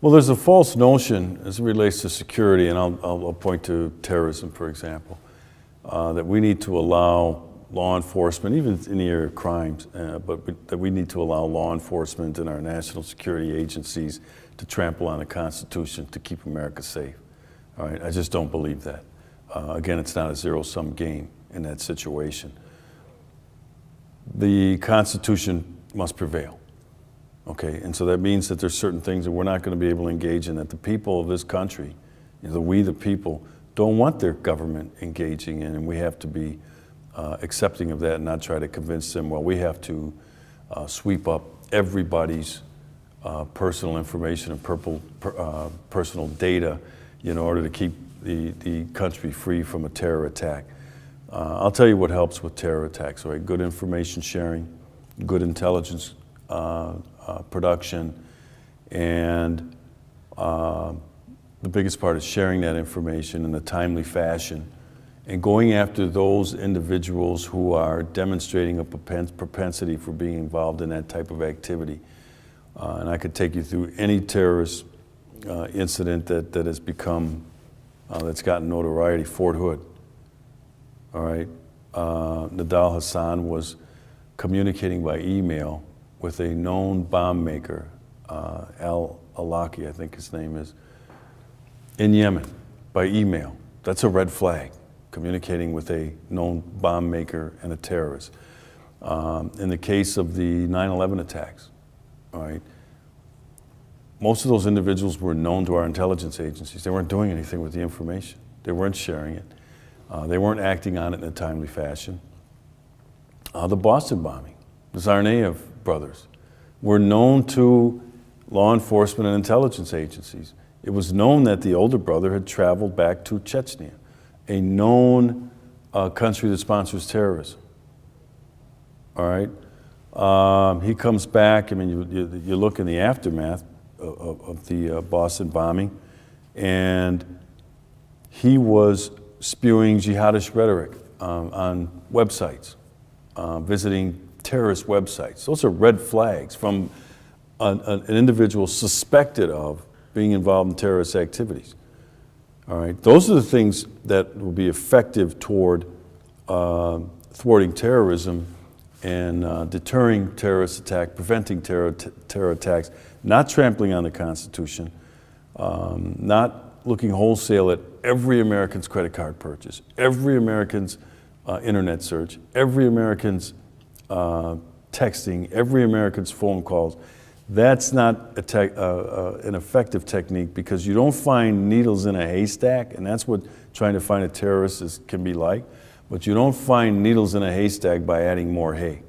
Well, there's a false notion as it relates to security, and I'll point to terrorism, for example, that we need to allow law enforcement, even in the area of crimes, that we need to allow law enforcement and our national security agencies to trample on the Constitution to keep America safe. All right, I just don't believe that. Again, it's not a zero-sum game in that situation. The Constitution must prevail. Okay, and so that means that there's certain things that we're not going to be able to engage in, that the people of this country, we the people, don't want their government engaging in, and we have to be accepting of that and not try to convince them, well, we have to sweep up everybody's personal information and personal data in order to keep the country free from a terror attack. I'll tell you what helps with terror attacks, right? Good information sharing, good intelligence production, and the biggest part is sharing that information in a timely fashion and going after those individuals who are demonstrating a propensity for being involved in that type of activity. And I could take you through any terrorist incident that has become, that's gotten notoriety. Fort Hood, all right? Nadal Hassan was communicating by email with a known bomb maker, Al-Awlaki, I think his name is, in Yemen by email. That's a red flag, communicating with a known bomb maker and a terrorist. In the case of the 9/11 attacks, all right, most of those individuals were known to our intelligence agencies. They weren't doing anything with the information. They weren't sharing it. They weren't acting on it in a timely fashion. The Boston bombing, the Tsarnaev brothers, were known to law enforcement and intelligence agencies. It was known that the older brother had traveled back to Chechnya, a known country that sponsors terrorism. All right, he comes back. I mean, you look in the aftermath of the Boston bombing, and he was spewing jihadist rhetoric on websites, visiting terrorist websites. Those are red flags from an individual suspected of being involved in terrorist activities. All right, those are the things that will be effective toward thwarting terrorism and deterring terrorist attack, preventing terror attacks, not trampling on the Constitution, not looking wholesale at every American's credit card purchase, every American's internet search, every American's texting, every American's phone calls. That's not an effective technique, because you don't find needles in a haystack, and that's what trying to find a terrorist can be like. But you don't find needles in a haystack by adding more hay.